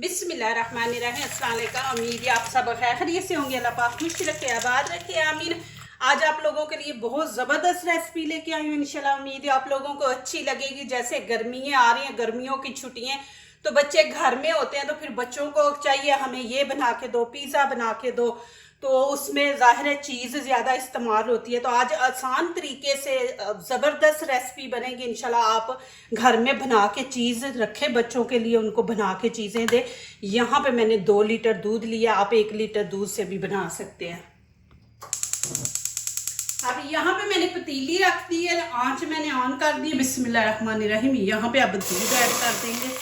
बिस्मिल्लाहिर्रहमानिर्रहीम। अस्सलाम वालेकुम। उम्मीद है आप सब खैरियत से होंगे। अल्लाह पाक खुश रखे, आबाद रखे, आमीन। आज आप लोगों के लिए बहुत ज़बरदस्त रेसिपी लेके आई हूँ। इंशाल्लाह उम्मीद है आप लोगों को अच्छी लगेगी। जैसे गर्मियाँ आ रही हैं, गर्मियों की छुट्टियाँ, तो बच्चे घर में होते हैं, तो फिर बच्चों को चाहिए हमें ये बना के दो, पिज़्ज़ा बना के दो, तो उसमें ज़ाहिर है चीज़ ज़्यादा इस्तेमाल होती है। तो आज आसान तरीके से ज़बरदस्त रेसिपी बनेगी इंशाल्लाह। आप घर में बना के चीज़ रखें, बच्चों के लिए उनको बना के चीज़ें दें। यहाँ पे मैंने 2 लीटर दूध लिया, आप 1 लीटर दूध से भी बना सकते हैं। अब यहाँ पे मैंने पतीली रख दी है, आंच मैंने ऑन कर दी। बिस्मिल्लाहिर्रहमानिर्रहीम। यहाँ पे अब दूध ऐड कर देंगे।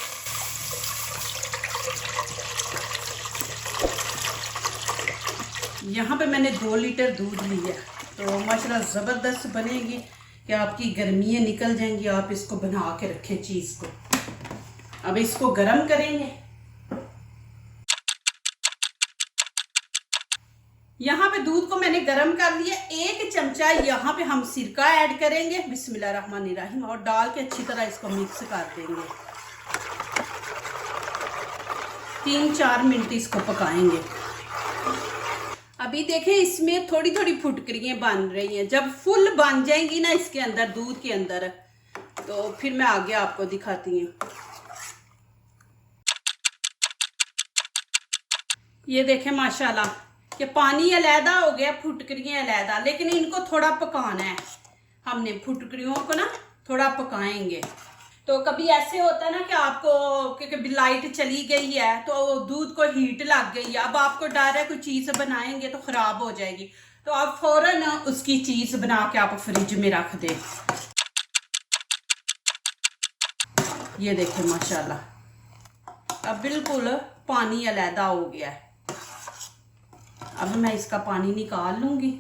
यहाँ पे मैंने 2 लीटर दूध लिया, तो माशाल्लाह ज़बरदस्त बनेगी कि आपकी गर्मियाँ निकल जाएंगी। आप इसको बना के रखें चीज़ को। अब इसको गरम करेंगे। यहाँ पे दूध को मैंने गरम कर लिया। 1 चमचा यहाँ पे हम सिरका ऐड करेंगे। बिस्मिल्लाहिर्रहमानिर्रहीम। और डाल के अच्छी तरह इसको मिक्स कर देंगे। 3-4 मिनट इसको पकाएंगे। अभी देखें इसमें थोड़ी थोड़ी फुटकरियाँ बन रही हैं। जब फुल बन जाएंगी ना इसके अंदर, दूध के अंदर, तो फिर मैं आगे आपको दिखाती हूँ। ये देखें माशाल्लाह कि पानी अलहदा हो गया, फुटकरियाँ अलहदा, लेकिन इनको थोड़ा पकाना है हमने। फुटकरियों को ना थोड़ा पकाएंगे। तो कभी ऐसे होता है ना कि आपको, क्योंकि लाइट चली गई है तो दूध को हीट लग गई है, अब आपको डर है कोई चीज़ बनाएंगे तो ख़राब हो जाएगी, तो आप फ़ौरन उसकी चीज़ बना के आप फ्रिज में रख दें। ये देखें माशाल्लाह अब बिल्कुल पानी अलहदा हो गया है। अब मैं इसका पानी निकाल लूँगी।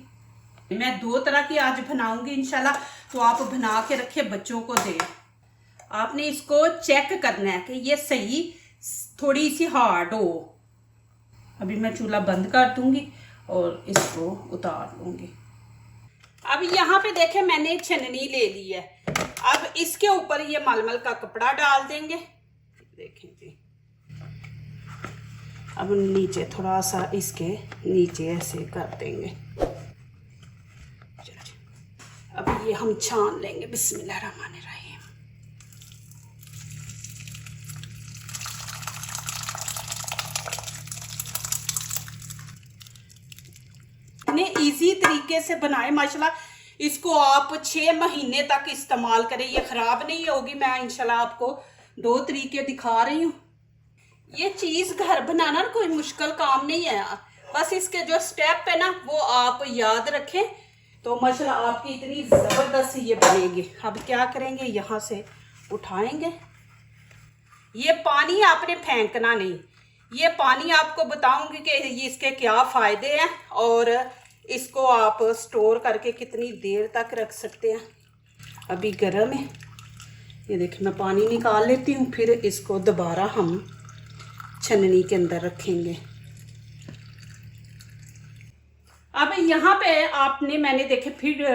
मैं 2 तरह की आज बनाऊँगी इंशाल्लाह, तो आप बना के रखे, बच्चों को दें। आपने इसको चेक करना है कि ये सही थोड़ी सी हार्ड हो। अभी मैं चूल्हा बंद कर दूंगी और इसको उतार लूंगी। अब यहाँ पे देखें मैंने छन्नी ले ली है। अब इसके ऊपर ये मलमल का कपड़ा डाल देंगे। देखें जी, अब नीचे थोड़ा सा इसके नीचे ऐसे कर देंगे। अब ये हम छान लेंगे। बिस्मिल्लाहिर्रहमानिर्रहीम। इजी तरीके से बनाए माशाल्लाह। इसको आप 6 महीने तक इस्तेमाल करें, ये ख़राब नहीं होगी। मैं इंशाल्लाह आपको 2 तरीके दिखा रही हूँ। ये चीज़ घर बनाना कोई मुश्किल काम नहीं है, बस इसके जो स्टेप है ना वो आप याद रखें, तो माशाल्लाह आपकी इतनी ज़बरदस्त ये बनेगी। अब क्या करेंगे, यहाँ से उठाएंगे। ये पानी आपने फेंकना नहीं। ये पानी आपको बताऊंगी कि ये इसके क्या फ़ायदे हैं और इसको आप स्टोर करके कितनी देर तक रख सकते हैं। अभी गर्म है। ये देखिए मैं पानी निकाल लेती हूँ, फिर इसको दोबारा हम छन्नी के अंदर रखेंगे। अब यहाँ पे आपने, मैंने देखे फिर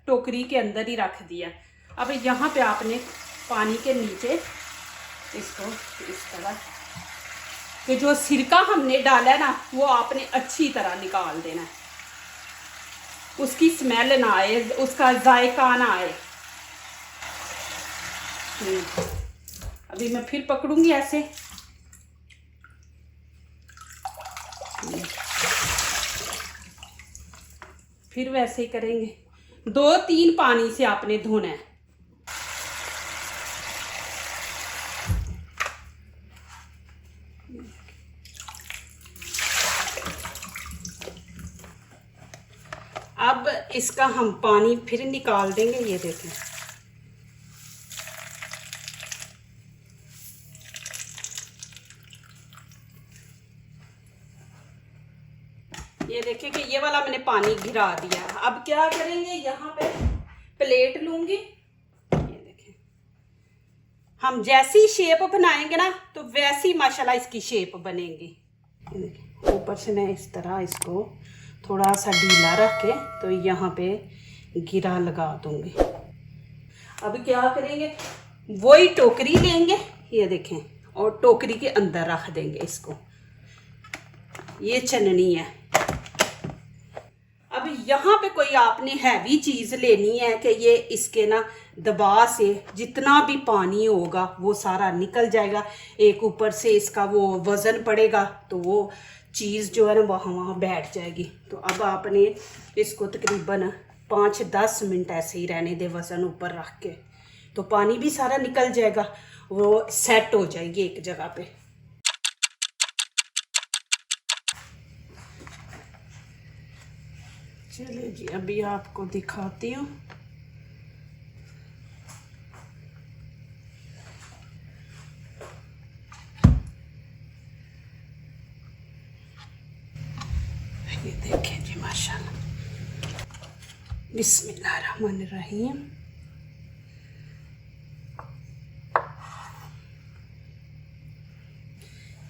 टोकरी के अंदर ही रख दिया। अब यहाँ पे आपने पानी के नीचे इसको इस तरह कि जो सिरका हमने डाला है ना वो आपने अच्छी तरह निकाल देना है। उसकी स्मेल ना आए, उसका जायका ना आए। अभी मैं फिर पकड़ूंगी ऐसे। फिर वैसे ही करेंगे। 2-3 पानी से आपने धोना है। अब इसका हम पानी फिर निकाल देंगे। ये देखें ये देखें कि ये वाला मैंने पानी गिरा दिया। अब क्या करेंगे, यहाँ पे प्लेट लूंगी। ये देखें हम जैसी शेप बनाएंगे ना तो वैसी माशाल्लाह इसकी शेप बनेगी। ऊपर से मैं इस तरह इसको थोड़ा सा ढीला रख के तो यहाँ पे गिरा लगा दूंगी। अब क्या करेंगे, वही टोकरी लेंगे। ये देखें और टोकरी के अंदर रख देंगे इसको। ये चननी है। अब यहाँ पे कोई आपने हैवी चीज लेनी है कि ये इसके ना दबाव से जितना भी पानी होगा वो सारा निकल जाएगा, एक ऊपर से इसका वो वजन पड़ेगा तो वो चीज़ जो है ना वहाँ वहाँ बैठ जाएगी। तो अब आपने इसको तकरीबन 5-10 मिनट ऐसे ही रहने दे वजन ऊपर रख के, तो पानी भी सारा निकल जाएगा, वो सेट हो जाएगी एक जगह पे। चलिए जी अभी आपको दिखाती हूँ। ये देखें जी माशाल्लाह। बिस्मिल्लाहिर्रहमानिर्रहीम।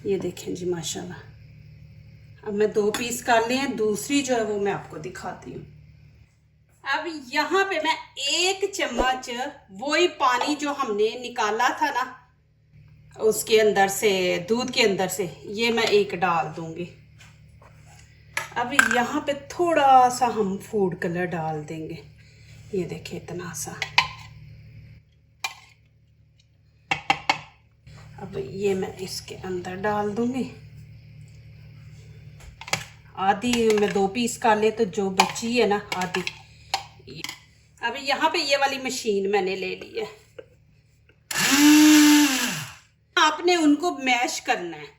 ये देखें जी माशाल्लाह। अब मैं 2 पीस कर लिए हैं, दूसरी जो है वो मैं आपको दिखाती हूँ। अब यहाँ पे मैं 1 चम्मच वही पानी जो हमने निकाला था ना उसके अंदर से, दूध के अंदर से, ये मैं 1 डाल दूंगी। अब यहाँ पे थोड़ा सा हम फूड कलर डाल देंगे। ये देखिए इतना सा। अब ये मैं इसके अंदर डाल दूंगी। आधी मैं 2 पीस कर ले तो जो बची है ना आधी। अब यहाँ पे ये वाली मशीन मैंने ले ली है। आपने उनको मैश करना है।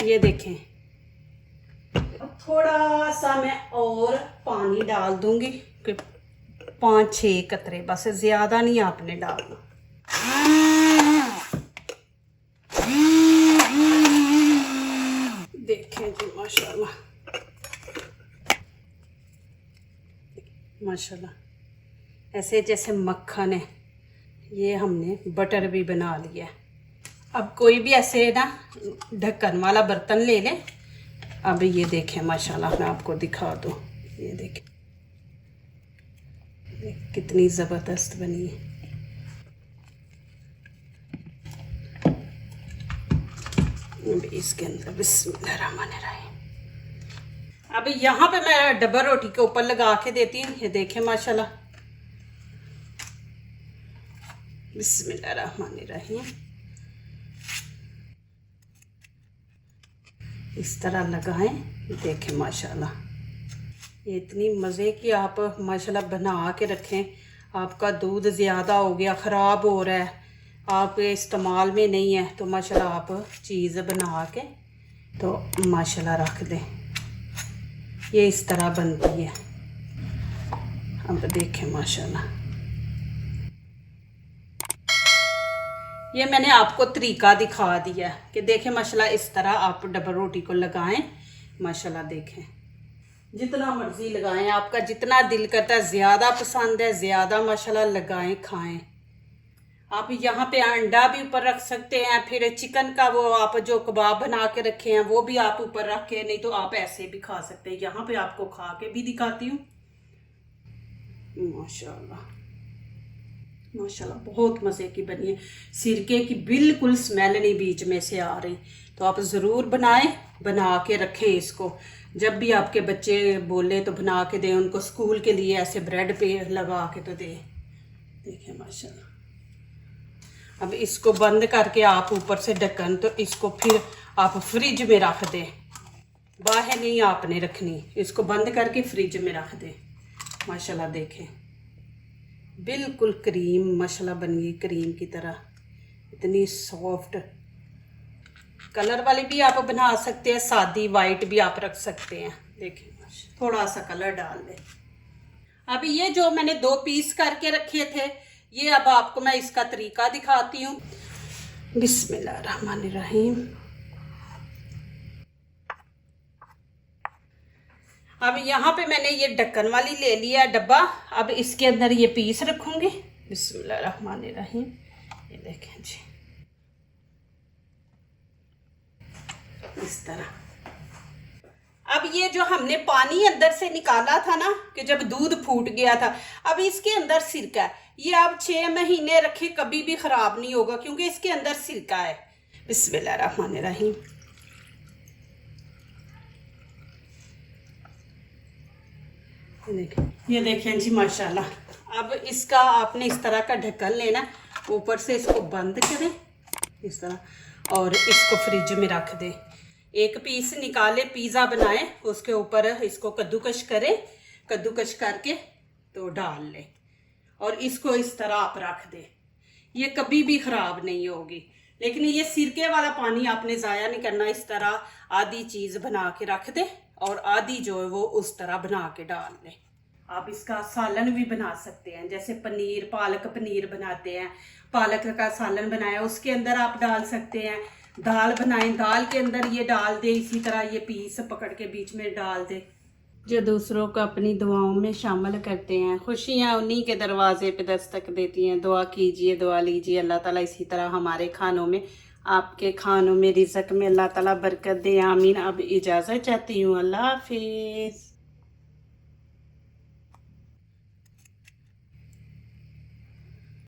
ये देखें, थोड़ा सा मैं और पानी डाल दूंगी, 5-6 कतरे, बस ज्यादा नहीं आपने डालना। देखें जी माशाल्लाह माशाल्लाह, ऐसे जैसे मक्खन है। ये हमने बटर भी बना लिया। अब कोई भी ऐसे ना ढक्कन वाला बर्तन ले लें। अब ये देखें माशाल्लाह, मैं आपको दिखा दूँ। ये देखें कितनी ज़बरदस्त बनी है। अब इसके अंदर बिस्मिल्लाहिर्रहमानिर्रहीम। अब यहाँ पे मैं डबल रोटी के ऊपर लगा के देती हूँ। ये देखें माशाल्लाह, बिस्मिल्लाहिर्रहमानिर्रहीम। इस तरह लगाएं। देखें माशाल्लाह, ये इतनी मज़े की आप माशाल्लाह बना के रखें। आपका दूध ज़्यादा हो गया, ख़राब हो रहा है, आप इस्तेमाल में नहीं है, तो माशाल्लाह आप चीज़ बना के तो माशाल्लाह रख दें। ये इस तरह बनती है। अब देखें माशाल्लाह, ये मैंने आपको तरीका दिखा दिया कि देखें माशाल्लाह इस तरह आप डबल रोटी को लगाएं। माशाल्लाह देखें, जितना मर्जी लगाएं, आपका जितना दिल करता है, ज़्यादा पसंद है ज़्यादा माशाल्लाह लगाएं, खाएं। आप यहाँ पे अंडा भी ऊपर रख सकते हैं, फिर चिकन का वो आप जो कबाब बना के रखे हैं वो भी आप ऊपर रख के, नहीं तो आप ऐसे भी खा सकते हैं। यहाँ पे आपको खा के भी दिखाती हूँ। माशाल्लाह माशाल्लाह बहुत मज़े की बनी है। सिरके की बिल्कुल स्मेल नहीं बीच में से आ रही। तो आप ज़रूर बनाएं, बना के रखें इसको। जब भी आपके बच्चे बोले तो बना के दें उनको, स्कूल के लिए ऐसे ब्रेड पे लगा के तो दें। देखिए माशाल्लाह। अब इसको बंद करके आप ऊपर से ढक्कन, तो इसको फिर आप फ्रिज में रख दें, बाहर नहीं आपने रखनी। इसको बंद करके फ्रिज में रख दें। माशाल्लाह देखें बिल्कुल क्रीम माशाल्लाह बन गई, क्रीम की तरह, इतनी सॉफ्ट। कलर वाली भी आप बना सकते हैं, सादी वाइट भी आप रख सकते हैं। देखिए थोड़ा सा कलर डाल दें। अभी ये जो मैंने 2 पीस करके रखे थे, ये अब आपको मैं इसका तरीका दिखाती हूँ। बिस्मिल्लाहिर्रहमानिर्रहीम। अब यहाँ पे मैंने ये ढक्कन वाली ले लिया डब्बा। अब इसके अंदर ये पीस रखूंगी। बिस्मिल्लाहिर्रहमानिर्रहीम। ये देखें जी इस तरह। अब ये जो हमने पानी अंदर से निकाला था ना, कि जब दूध फूट गया था, अब इसके अंदर सिरका है। ये आप 6 महीने रखे कभी भी खराब नहीं होगा, क्योंकि इसके अंदर सिरका है। बिस्मिल्लाहिर्रहमानिर्रहीम। ये देखें जी माशाल्लाह। अब इसका आपने इस तरह का ढक्कन लेना, ऊपर से इसको बंद करें इस तरह, और इसको फ्रिज में रख दें। एक पीस निकाले, पिज़्ज़ा बनाए, उसके ऊपर इसको कद्दूकश करें, कद्दूकश करके तो डाल लें, और इसको इस तरह आप रख दें। ये कभी भी ख़राब नहीं होगी। लेकिन ये सिरके वाला पानी आपने ज़ाया नहीं करना। इस तरह आधी चीज़ बना के रख दें और आधी जो है वो उस तरह बना के डाल लें। आप इसका सालन भी बना सकते हैं, जैसे पनीर, पालक पनीर बनाते हैं, पालक का सालन बनाया उसके अंदर आप डाल सकते हैं। दाल बनाएं, दाल के अंदर ये डाल दे, इसी तरह ये पीस पकड़ के बीच में डाल दे। जो दूसरों को अपनी दुआओं में शामिल करते हैं, खुशियाँ उन्हीं के दरवाजे पे दस्तक देती हैं। दुआ कीजिए, दुआ लीजिए, अल्लाह ताला इसी तरह हमारे खानों में, आपके खानों में, रिज़्क़ में अल्लाह ताला बरकत दे। आमीन। अब इजाज़त चाहती हूँ। अल्लाह हाफिज़।